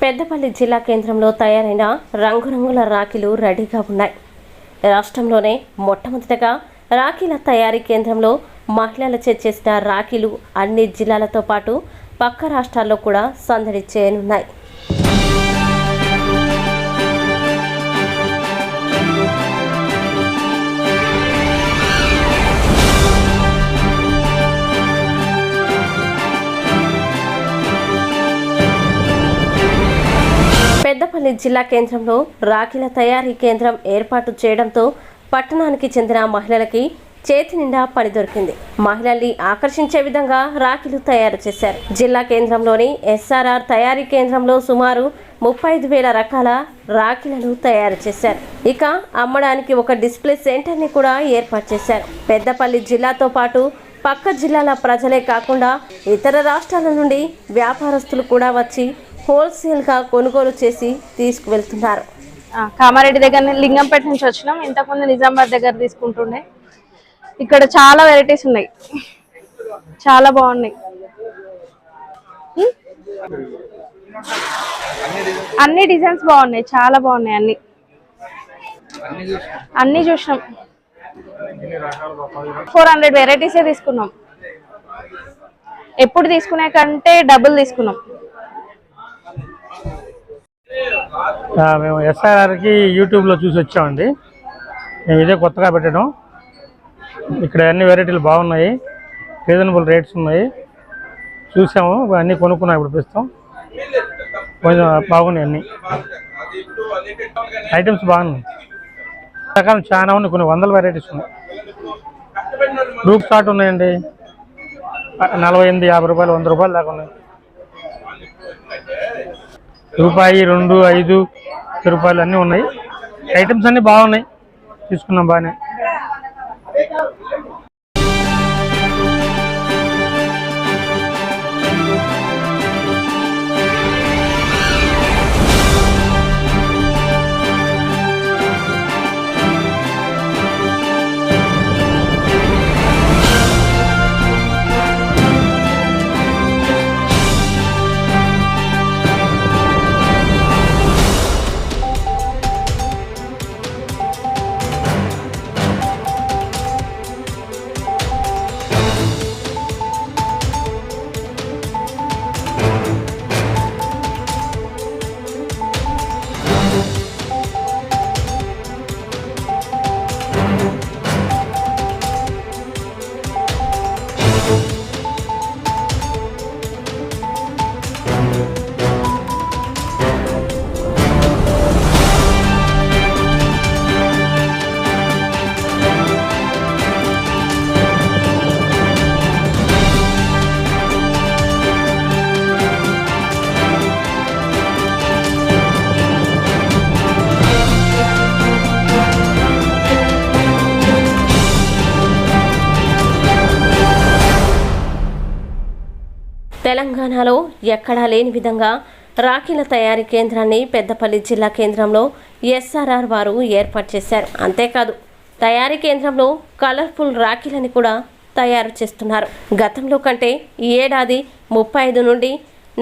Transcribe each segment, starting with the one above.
పెద్దపల్లి జిల్లా కేంద్రంలో తయారైన రంగురంగుల రాఖీలు రెడీగా ఉన్నాయి. రాష్ట్రంలోనే మొట్టమొదటగా రాఖీల తయారీ కేంద్రంలో మహిళలచే చేసిన రాఖీలు అన్ని జిల్లాలతో పాటు పక్క రాష్ట్రాల్లో కూడా సందడి చేయనున్నాయి. పెద్దపల్లి జిల్లా కేంద్రంలో రాఖీల తయారీ కేంద్రం ఏర్పాటు చేయడంతో పట్టణానికి చెందిన మహిళలకి చేతి నిండా పని దొరికింది. మహిళల్ని ఆకర్షించే విధంగా రాఖీలు తయారు చేశారు. జిల్లా కేంద్రంలోని ఎస్ఆర్ఆర్ తయారీ కేంద్రంలో సుమారు 35,000 రకాల రాఖీలను తయారు చేశారు. ఇక అమ్మడానికి ఒక డిస్ప్లే సెంటర్ని కూడా ఏర్పాటు చేశారు. పెద్దపల్లి జిల్లాతో పాటు పక్క జిల్లాల ప్రజలే కాకుండా ఇతర రాష్ట్రాల నుండి వ్యాపారస్తులు కూడా వచ్చి హోల్సేల్గా కొనుగోలు చేసి తీసుకువెళ్తున్నారు. కామారెడ్డి దగ్గర లింగంపేట నుంచి వచ్చినాం. ఇంతకుముందు నిజామాబాద్ దగ్గర తీసుకుంటుండే. ఇక్కడ చాలా వెరైటీస్ ఉన్నాయి, చాలా బాగున్నాయి. అన్ని డిజైన్స్ బాగున్నాయి, చాలా బాగున్నాయి. అన్ని చూసినాం. 400 వెరైటీసే తీసుకున్నాం. ఎప్పుడు తీసుకునే కంటే డబుల్ తీసుకున్నాం. మేము ఎస్ఆర్ఆర్కి యూట్యూబ్లో చూసి వచ్చామండి. మేము ఇదే కొత్తగా పెట్టడం. ఇక్కడ అన్ని వెరైటీలు బాగున్నాయి, రీజనబుల్ రేట్స్ ఉన్నాయి. చూసాము, అన్నీ కొనుక్కున్నాం. ఇప్పుడు ప్రస్తుతం కొంచెం బాగున్నాయి. అన్ని ఐటమ్స్ బాగున్నాయి. రకాలు చాలా ఉన్నాయి, కొన్ని వందల వెరైటీస్ ఉన్నాయి. గ్రూప్ షాట్ ఉన్నాయండి, 48, 50 రూపాయలు, 100 రూపాయలు దాకా ఉన్నాయి. రూపాయి, 2, 5 రూపాయలు అన్నీ ఉన్నాయి. ఐటమ్స్ అన్నీ బాగున్నాయి, తీసుకున్నాం బాగానే. తెలంగాణలో ఎక్కడా లేని విధంగా రాఖీల తయారీ కేంద్రాన్ని పెద్దపల్లి జిల్లా కేంద్రంలో ఎస్ఆర్ఆర్ వారు ఏర్పాటు చేశారు. అంతేకాదు తయారీ కేంద్రంలో కలర్ఫుల్ రాఖీలని కూడా తయారు చేస్తున్నారు. గతంలో కంటే ఈ ఏడాది 35 నుండి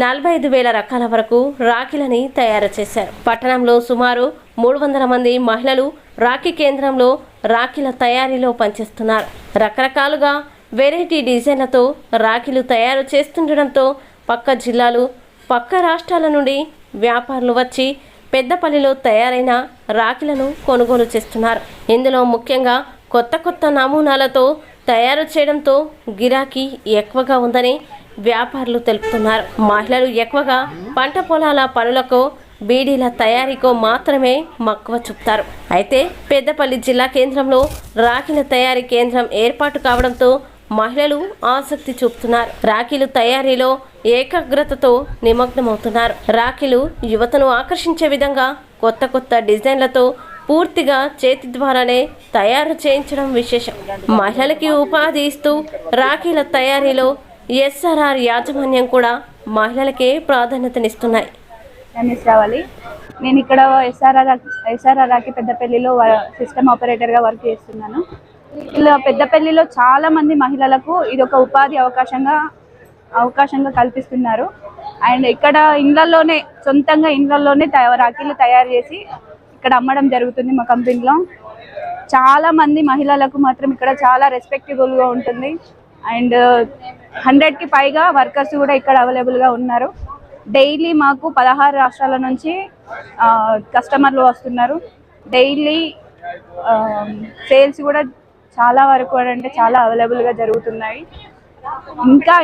45,000 రకాల వరకు రాఖీలని తయారు చేశారు. పట్టణంలో సుమారు 300 మంది మహిళలు రాఖీ కేంద్రంలో రాఖీల తయారీలో పనిచేస్తున్నారు. రకరకాలుగా వెరైటీ డిజైన్లతో రాఖీలు తయారు చేస్తుండడంతో పక్క జిల్లాలు, పక్క రాష్ట్రాల నుండి వ్యాపారులు వచ్చి పెద్దపల్లిలో తయారైన రాఖీలను కొనుగోలు చేస్తున్నారు. ఇందులో ముఖ్యంగా కొత్త నమూనాలతో తయారు చేయడంతో గిరాకీ ఎక్కువగా ఉందని వ్యాపారులు తెలుపుతున్నారు. మహిళలు ఎక్కువగా పంట పొలాల పనులకు, బీడీల తయారీకో మాత్రమే మక్కువ చూపుతారు. అయితే పెద్దపల్లి జిల్లా కేంద్రంలో రాఖీల తయారీ కేంద్రం ఏర్పాటు కావడంతో మహిళలు ఆసక్తి చూపుతున్నారు. రాఖీలు తయారీలో ఏకాగ్రతతో నిమగ్నమవుతున్నారు. రాఖీలు యువతను ఆకర్షించే విధంగా కొత్త డిజైన్లతో పూర్తిగా చేతి ద్వారానే తయారు చేయించడం విశేషం. మహిళలకి ఉపాధి ఇస్తూ రాఖీల తయారీలో ఎస్ఆర్ఆర్ యాజమాన్యం కూడా మహిళలకే ప్రాధాన్యతనిస్తున్నాయి. నేను ఇక్కడ ఎస్ఆర్ఆర్కి పెద్దపల్లిలో సిస్టమ్ ఆపరేటర్గా వర్క్ చేస్తున్నాను. ఇలా పెద్దపల్లిలో చాలా మంది మహిళలకు ఇది ఒక ఉపాధి అవకాశంగా కల్పిస్తున్నారు. అండ్ ఇక్కడ ఇండ్లలోనే సొంతంగా రాఖీలు తయారు చేసి ఇక్కడ అమ్మడం జరుగుతుంది మా కంపెనీలో. చాలా మంది మహిళలకు మాత్రం ఇక్కడ చాలా రెస్పెక్టబుల్గా ఉంటుంది. అండ్ 100కి పైగా వర్కర్స్ కూడా ఇక్కడ అవైలబుల్గా ఉన్నారు. డైలీ మాకు 16 రాష్ట్రాల నుంచి కస్టమర్లు వస్తున్నారు. డైలీ సేల్స్ కూడా చాలా వరకు అంటే చాలా అవైలబుల్గా జరుగుతున్నాయి.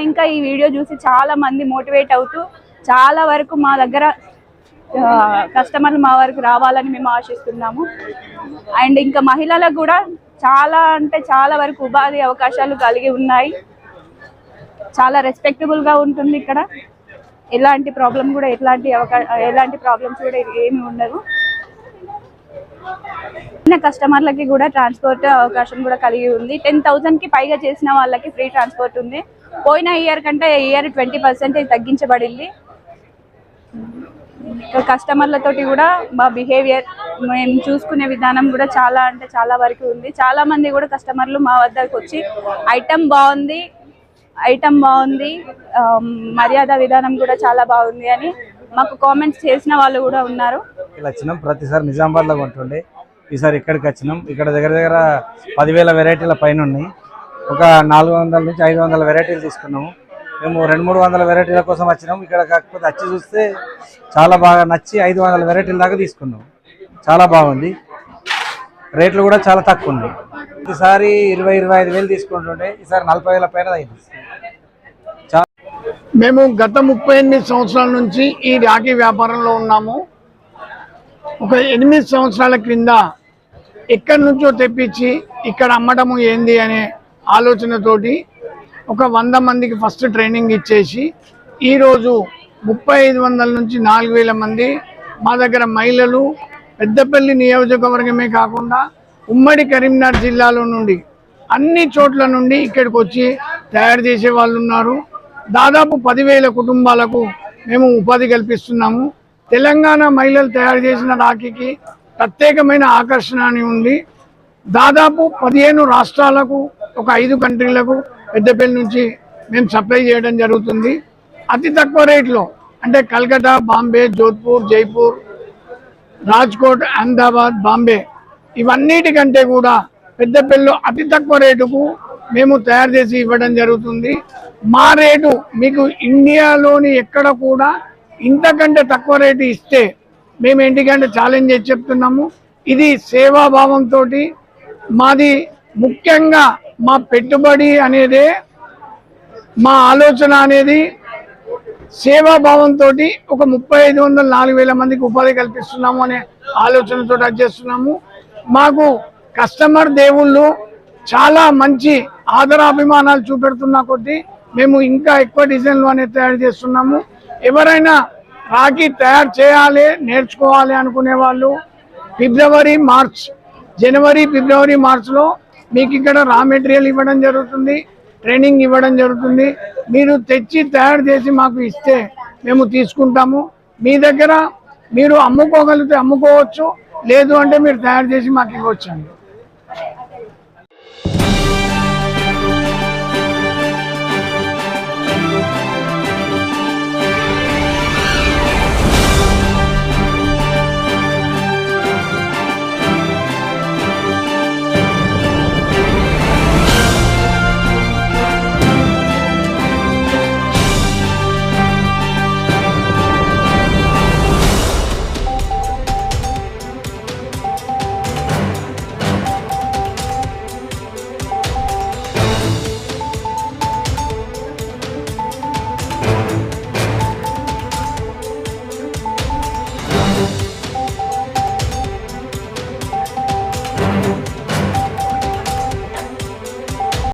ఇంకా ఈ వీడియో చూసి చాలా మంది మోటివేట్ అవుతూ చాలా వరకు మా దగ్గర కస్టమర్లు మా వరకు రావాలని మేము ఆశిస్తున్నాము. అండ్ ఇంకా మహిళలకు కూడా చాలా అంటే చాలా వరకు ఉపాధి అవకాశాలు కలిగి ఉన్నాయి. చాలా రెస్పెక్టబుల్గా ఉంటుంది ఇక్కడ. ఎలాంటి ప్రాబ్లమ్స్ కూడా ఏమి ఉండదు. కస్టమర్లకి కూడా ట్రాన్స్పోర్ట్ అవకాశం కూడా కలిగి ఉంది. 10,000కి పైగా చేసిన వాళ్ళకి ఫ్రీ ట్రాన్స్పోర్ట్ ఉంది. పోయిన ఇయర్ కంటే ఈ ఇయర్ 20% తగ్గించబడింది. కస్టమర్లతోటి కూడా మా బిహేవియర్ మేము చూసుకునే విధానం కూడా చాలా అంటే చాలా వరకు ఉంది. చాలా మంది కూడా కస్టమర్లు మా వద్దకు వచ్చి ఐటమ్ బాగుంది, మర్యాద విధానం కూడా చాలా బాగుంది అని మాకు కామెంట్స్ చేసిన వాళ్ళు కూడా ఉన్నారు. ఇలా వచ్చినాం, ప్రతిసారి నిజామాబాద్లో ఉంటుండే, ఈసారి ఇక్కడికి వచ్చినాం. ఇక్కడ దగ్గర 10,000 వెరైటీల పైన ఉన్నాయి. ఒక 400 నుంచి 500 వెరైటీలు తీసుకున్నాము. మేము 200-300 వెరైటీల కోసం వచ్చినాం. ఇక్కడ కాకపోతే వచ్చి చూస్తే చాలా బాగా నచ్చి 500 వెరైటీల దాకా తీసుకున్నాం. చాలా బాగుంది. రేట్లు కూడా చాలా తక్కువ ఉన్నాయి. ఈసారి 20-25 వేలు తీసుకుంటుంటే ఈసారి 40,000 పైన అయింది. మేము గత 38 సంవత్సరాల నుంచి ఈ రాఖీ వ్యాపారంలో ఉన్నాము. ఒక 8 సంవత్సరాల క్రింద ఎక్కడి నుంచో తెప్పించి ఇక్కడ అమ్మటము ఏంది అనే ఆలోచనతోటి ఒక 100 మందికి ఫస్ట్ ట్రైనింగ్ ఇచ్చేసి ఈరోజు 3,500 నుంచి 4,000 మంది మా దగ్గర మహిళలు పెద్దపల్లి నియోజకవర్గమే కాకుండా ఉమ్మడి కరీంనగర్ జిల్లాలో నుండి అన్ని చోట్ల నుండి ఇక్కడికి వచ్చి తయారు చేసే వాళ్ళు ఉన్నారు. దాదాపు 10,000 కుటుంబాలకు మేము ఉపాధి కల్పిస్తున్నాము. తెలంగాణ మహిళలు తయారు చేసిన రాఖీకి ప్రత్యేకమైన ఆకర్షణ అని ఉంది. దాదాపు 15 రాష్ట్రాలకు, ఒక 5 కంట్రీలకు పెద్దపల్లి నుంచి మేము సప్లై చేయడం జరుగుతుంది. అతి తక్కువ రేట్లో అంటే కల్కటా, బాంబే, జోధ్పూర్, జైపూర్, రాజ్కోట్, అహ్మదాబాద్, బాంబే ఇవన్నిటికంటే కూడా పెద్దపల్లిలో అతి తక్కువ రేటుకు మేము తయారు చేసి ఇవ్వడం జరుగుతుంది. మా రేటు మీకు ఇండియాలోని ఎక్కడ కూడా ఇంతకంటే తక్కువ రేటు ఇస్తే మేము ఏంటికంటే ఛాలెంజ్ చేసి చెప్తున్నాము. ఇది సేవాభావంతో మాది. ముఖ్యంగా మా పెట్టుబడి అనేదే, మా ఆలోచన అనేది సేవాభావంతో ఒక 3,500-4,000 మందికి ఉపాధి కల్పిస్తున్నాము అనే ఆలోచనతో చేస్తున్నాము. మాకు కస్టమర్ దేవుళ్ళు చాలా మంచి ఆదరాభిమానాలు చూపెడుతున్న కొద్దీ మేము ఇంకా ఎక్కువ డిజైన్లు అనేది తయారు చేస్తున్నాము. ఎవరైనా రాఖీ తయారు చేయాలి, నేర్చుకోవాలి అనుకునే వాళ్ళు జనవరి ఫిబ్రవరి మార్చ్లో మీకు ఇక్కడ రా మెటీరియల్ ఇవ్వడం జరుగుతుంది, ట్రైనింగ్ ఇవ్వడం జరుగుతుంది. మీరు తెచ్చి తయారు చేసి మాకు ఇస్తే మేము తీసుకుంటాము. మీ దగ్గర మీరు అమ్ముకోగలిగితే అమ్ముకోవచ్చు, లేదు అంటే మీరు తయారు చేసి మాకు ఇవ్వచ్చు అండి.